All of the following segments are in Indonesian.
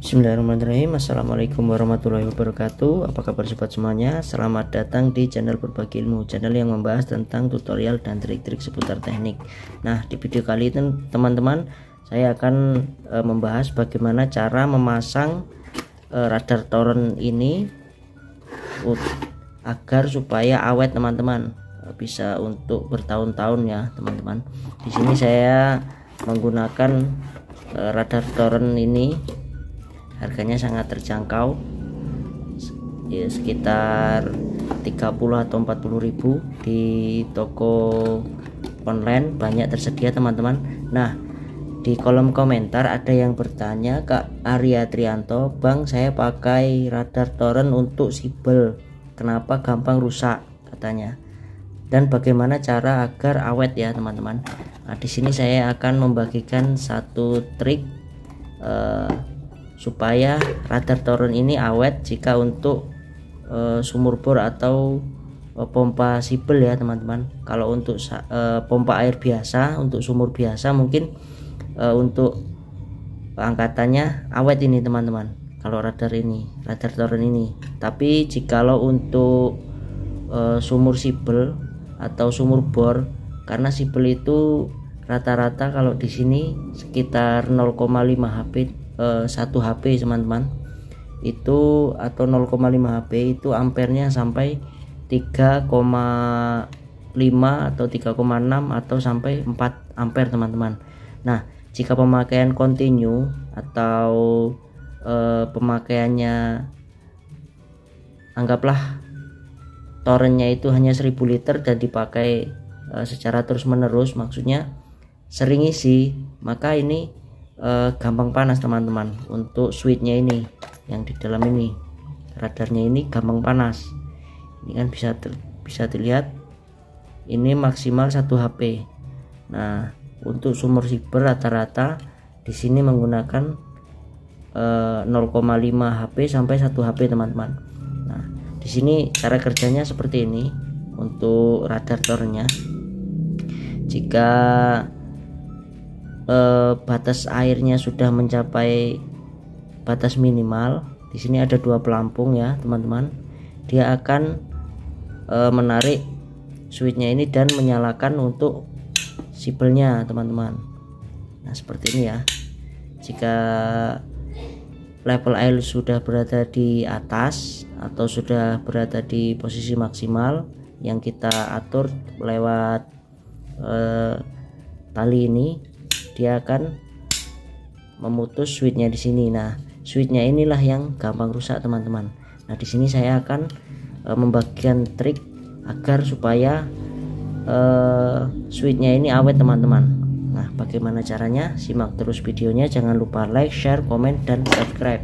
Bismillahirrahmanirrahim. Assalamualaikum warahmatullahi wabarakatuh. Apa kabar sobat semuanya? Selamat datang di channel Berbagi Ilmu, channel yang membahas tentang tutorial dan trik-trik seputar teknik. Nah, di video kali ini teman-teman, saya akan membahas bagaimana cara memasang radar torrent ini agar supaya awet teman-teman, bisa untuk bertahun-tahun ya teman-teman. Di sini saya menggunakan radar torrent ini. Harganya sangat terjangkau ya, sekitar 30 atau 40 ribu. Di toko online banyak tersedia teman-teman. Nah, di kolom komentar ada yang bertanya, Kak Arya Trianto, Bang, saya pakai radar torrent untuk sibel, kenapa gampang rusak katanya, dan bagaimana cara agar awet ya teman-teman. Nah, di sini saya akan membagikan satu trik supaya radar torrent ini awet jika untuk sumur bor atau pompa sibel ya teman-teman. Kalau untuk pompa air biasa, untuk sumur biasa mungkin untuk angkatannya awet ini teman-teman, kalau radar torrent ini. Tapi jikalau untuk sumur sibel atau sumur bor, karena sibel itu rata-rata kalau di sini sekitar 0,5 HP 1 HP teman-teman itu, atau 0,5 HP itu ampernya sampai 3,5 atau 3,6 atau sampai 4 ampere teman-teman. Nah, jika pemakaian continue atau pemakaiannya, anggaplah torrentnya itu hanya 1000 liter dan dipakai secara terus menerus, maksudnya sering isi, maka ini gampang panas teman-teman. Untuk switchnya ini yang di dalam ini, radarnya ini gampang panas. Ini kan bisa dilihat ini maksimal 1 HP. Nah, untuk sumur sibel rata-rata di sini menggunakan 0,5 HP sampai 1 HP teman-teman. Nah, di sini cara kerjanya seperti ini untuk radar torrentnya. Jika batas airnya sudah mencapai batas minimal, di sini ada 2 pelampung ya teman-teman. Dia akan menarik switchnya ini dan menyalakan untuk sibelnya teman-teman. Nah, seperti ini ya. Jika level air sudah berada di atas atau sudah berada di posisi maksimal yang kita atur lewat tali ini, dia akan memutus switchnya di sini. Nah, switchnya inilah yang gampang rusak teman-teman. Nah, di sini saya akan membagikan trik agar supaya switchnya ini awet teman-teman. Nah, bagaimana caranya? Simak terus videonya. Jangan lupa like, share, komen, dan subscribe.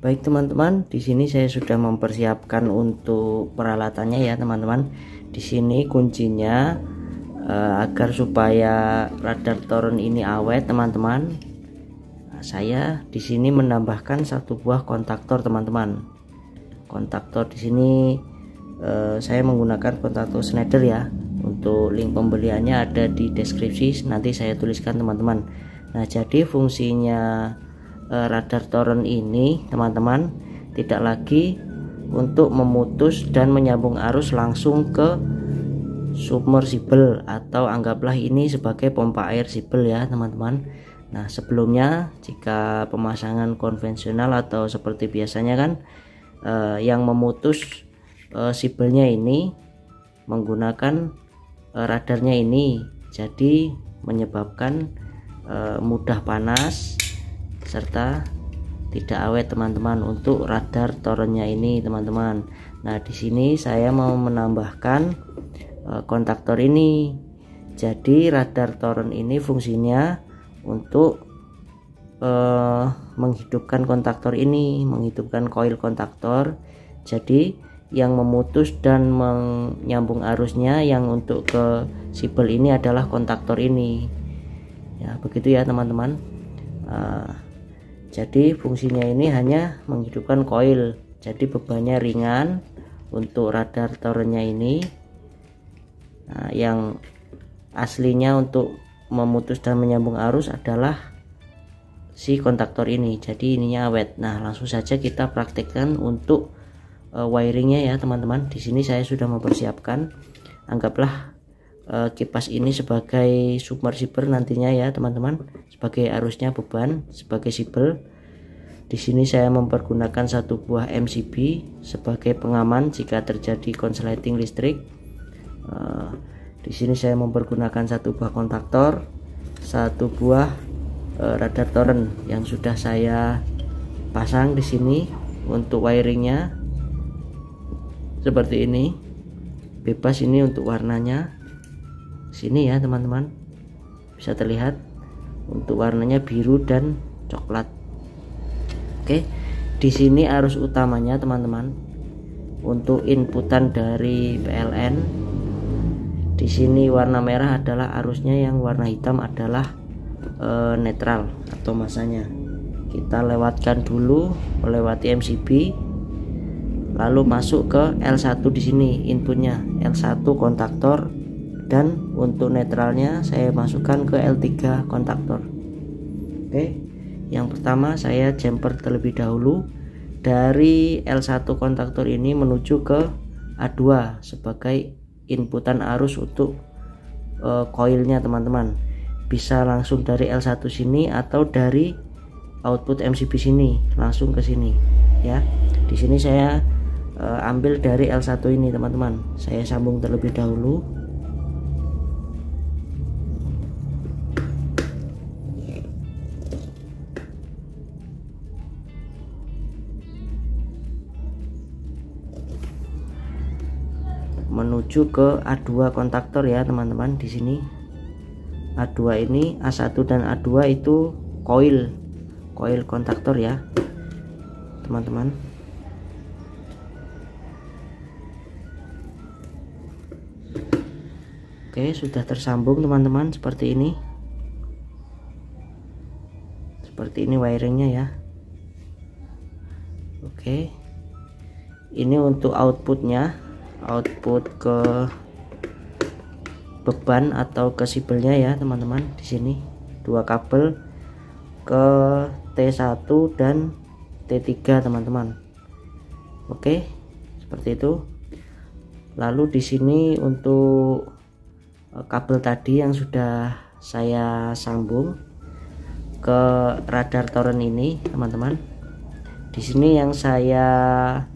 Baik teman-teman, di sini saya sudah mempersiapkan untuk peralatannya ya teman-teman. Di sini kuncinya agar supaya radar torrent ini awet teman-teman. Nah, saya di sini menambahkan 1 buah kontaktor teman-teman. Kontaktor di sini saya menggunakan kontaktor Schneider ya. Untuk link pembeliannya ada di deskripsi, nanti saya tuliskan teman-teman. Nah, jadi fungsinya radar torrent ini teman-teman tidak lagi untuk memutus dan menyambung arus langsung ke submersible, atau anggaplah ini sebagai pompa air sibel ya teman-teman. Nah, sebelumnya jika pemasangan konvensional atau seperti biasanya kan yang memutus sibelnya ini menggunakan radarnya ini, jadi menyebabkan mudah panas serta tidak awet teman-teman untuk radar torrentnya ini teman-teman. Nah, di sini saya mau menambahkan kontaktor ini. Jadi radar torrent ini fungsinya untuk menghidupkan kontaktor ini, menghidupkan koil kontaktor. Jadi yang memutus dan menyambung arusnya yang untuk ke sibel ini adalah kontaktor ini ya, begitu ya teman-teman. Jadi fungsinya ini hanya menghidupkan koil, jadi bebannya ringan untuk radar torrentnya ini. Nah, yang aslinya untuk memutus dan menyambung arus adalah si kontaktor ini, jadi ininya awet. Nah, langsung saja kita praktekkan untuk wiringnya ya teman-teman. Di sini saya sudah mempersiapkan, anggaplah kipas ini sebagai submersible nantinya ya teman-teman, sebagai arusnya beban, sebagai sibel. Di sini saya mempergunakan satu buah MCB sebagai pengaman jika terjadi konsleting listrik. Di sini saya mempergunakan satu buah kontaktor, satu buah radar torrent yang sudah saya pasang di sini. Untuk wiringnya seperti ini, bebas ini untuk warnanya. Sini ya teman-teman, bisa terlihat untuk warnanya biru dan coklat. Oke, di sini arus utamanya teman-teman untuk inputan dari PLN. Di sini warna merah adalah arusnya, yang warna hitam adalah netral atau masanya. Kita lewatkan dulu melewati MCB, lalu masuk ke L1. Di sini inputnya L1 kontaktor, dan untuk netralnya saya masukkan ke L3 kontaktor. Oke, yang pertama saya jumper terlebih dahulu dari L1 kontaktor ini menuju ke A2 sebagai inputan arus untuk koilnya teman-teman. Bisa langsung dari L1 sini atau dari output MCB sini langsung ke sini ya. Di sini saya ambil dari L1 ini teman-teman. Saya sambung terlebih dahulu. Menuju ke A2 kontaktor ya teman-teman. Di sini A2 ini, A1 dan A2 itu koil kontaktor ya teman-teman. Oke, sudah tersambung teman-teman, seperti ini. Seperti ini wiringnya ya. Oke, ini untuk outputnya, output ke beban atau ke sibelnya ya teman-teman. Di sini dua kabel ke T1 dan T3 teman-teman. Oke, seperti itu. Lalu di sini untuk kabel tadi yang sudah saya sambung ke radar torrent ini teman-teman. Di sini yang saya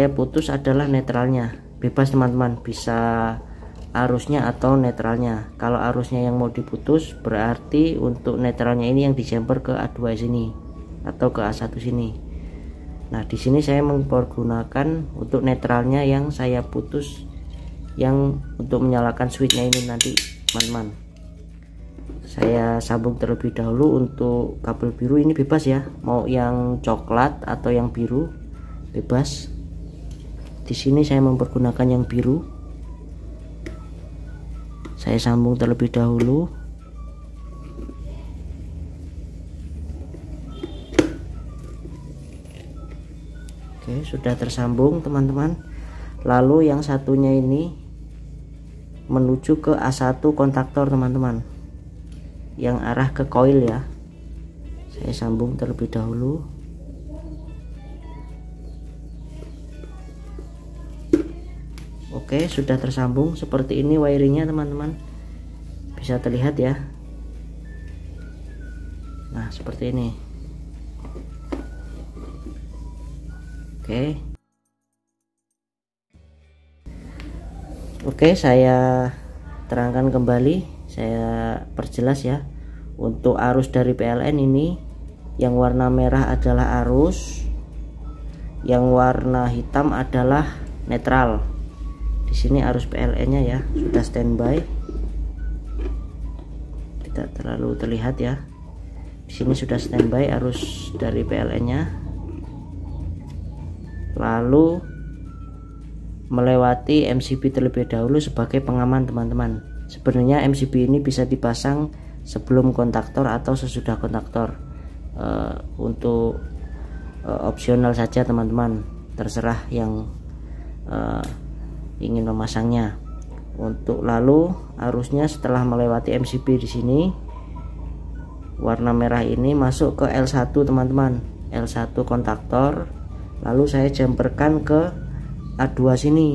putus adalah netralnya. Bebas teman-teman, bisa arusnya atau netralnya. Kalau arusnya yang mau diputus, berarti untuk netralnya ini yang dijumper ke A2 sini atau ke A1 sini. Nah, di sini saya mempergunakan untuk netralnya yang saya putus, yang untuk menyalakan switchnya ini nanti teman-teman. Saya sambung terlebih dahulu untuk kabel biru ini, bebas ya, mau yang coklat atau yang biru bebas. Di sini saya mempergunakan yang biru. Saya sambung terlebih dahulu. Oke, sudah tersambung teman-teman. Lalu yang satunya ini menuju ke A1 kontaktor teman-teman, yang arah ke koil ya. Saya sambung terlebih dahulu. Oke, sudah tersambung. Seperti ini wiringnya teman-teman, bisa terlihat ya. Nah, seperti ini. Oke, saya terangkan kembali, saya perjelas ya. Untuk arus dari PLN ini, yang warna merah adalah arus, yang warna hitam adalah netral. Di sini arus PLN-nya ya sudah standby, tidak terlalu terlihat ya. Di sini sudah standby arus dari PLN-nya. Lalu melewati MCB terlebih dahulu sebagai pengaman teman-teman. Sebenarnya MCB ini bisa dipasang sebelum kontaktor atau sesudah kontaktor. Untuk opsional saja teman-teman, terserah yang ingin memasangnya. Untuk lalu arusnya setelah melewati MCB di sini warna merah ini masuk ke L1 teman-teman, L1 kontaktor, lalu saya jumperkan ke A2 sini.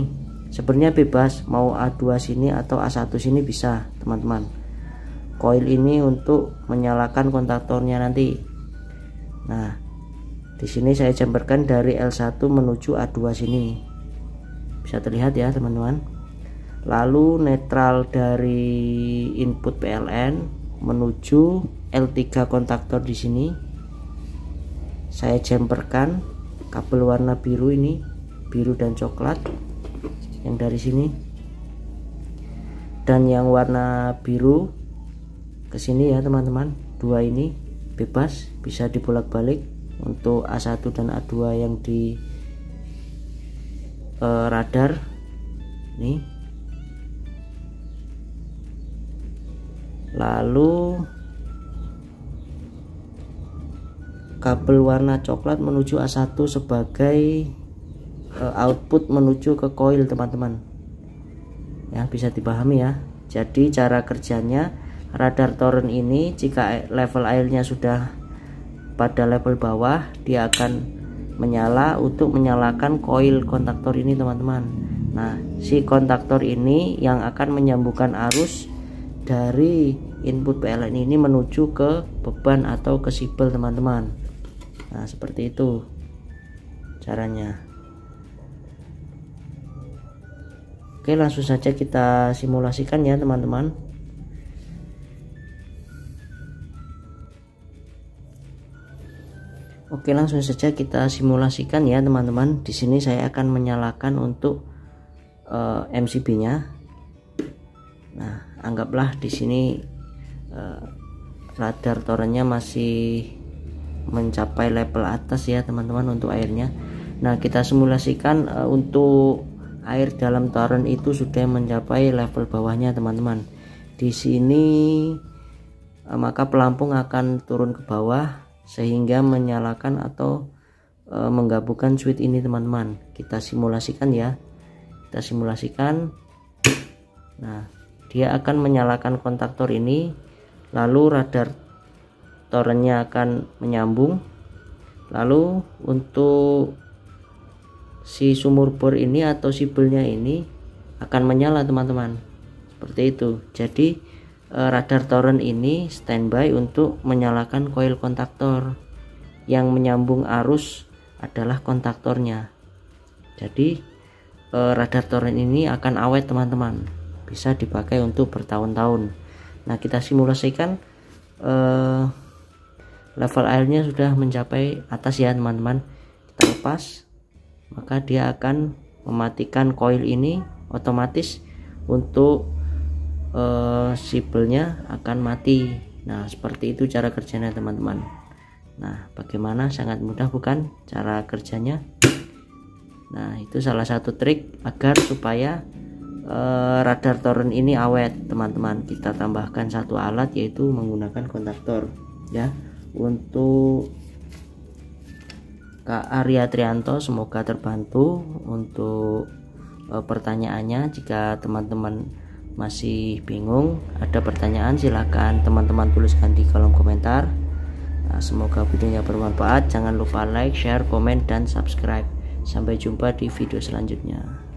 Sebenarnya bebas mau A2 sini atau A1 sini bisa teman-teman. Koil ini untuk menyalakan kontaktornya nanti. Nah, di sini saya jumperkan dari L1 menuju A2 sini. Bisa terlihat ya teman-teman. Lalu netral dari input PLN menuju L3 kontaktor di sini. Saya jumperkan kabel warna biru ini, biru dan coklat yang dari sini. Dan yang warna biru ke sini ya teman-teman. Dua ini bebas, bisa dibolak-balik untuk A1 dan A2 yang di radar nih. Lalu kabel warna coklat menuju A1 sebagai output menuju ke koil teman-teman ya, bisa dipahami ya. Jadi cara kerjanya, radar torrent ini jika level airnya sudah pada level bawah, dia akan menyala untuk menyalakan koil kontaktor ini teman-teman. Nah, si kontaktor ini yang akan menyambungkan arus dari input PLN ini menuju ke beban atau ke sibel teman-teman. Nah, seperti itu caranya. Oke, langsung saja kita simulasikan ya teman-teman. Oke, langsung saja kita simulasikan ya teman-teman. Di sini saya akan menyalakan untuk MCB-nya. Nah, anggaplah di sini radar torrentnya masih mencapai level atas ya teman-teman untuk airnya. Nah, kita simulasikan untuk air dalam torrent itu sudah mencapai level bawahnya teman-teman. Di sini maka pelampung akan turun ke bawah sehingga menyalakan atau menggabungkan switch ini teman-teman. Kita simulasikan ya, kita simulasikan. Nah, dia akan menyalakan kontaktor ini, lalu radar torrentnya akan menyambung, lalu untuk si sumur bor ini atau sibelnya ini akan menyala teman-teman, seperti itu. Jadi radar torrent ini standby untuk menyalakan koil kontaktor, yang menyambung arus adalah kontaktornya. Jadi radar torrent ini akan awet teman-teman, bisa dipakai untuk bertahun-tahun. Nah, kita simulasikan level airnya sudah mencapai atas ya teman-teman. Kita lepas, maka dia akan mematikan koil ini otomatis untuk sibelnya akan mati. Nah, seperti itu cara kerjanya teman-teman. Nah, bagaimana, sangat mudah bukan cara kerjanya? Nah, itu salah satu trik agar supaya radar torrent ini awet teman-teman. Kita tambahkan satu alat, yaitu menggunakan kontaktor ya. Untuk Kak Arya Trianto, semoga terbantu untuk pertanyaannya. Jika teman-teman masih bingung, ada pertanyaan, silahkan teman-teman tuliskan di kolom komentar. Nah, semoga videonya bermanfaat. Jangan lupa like, share, komen, dan subscribe. Sampai jumpa di video selanjutnya.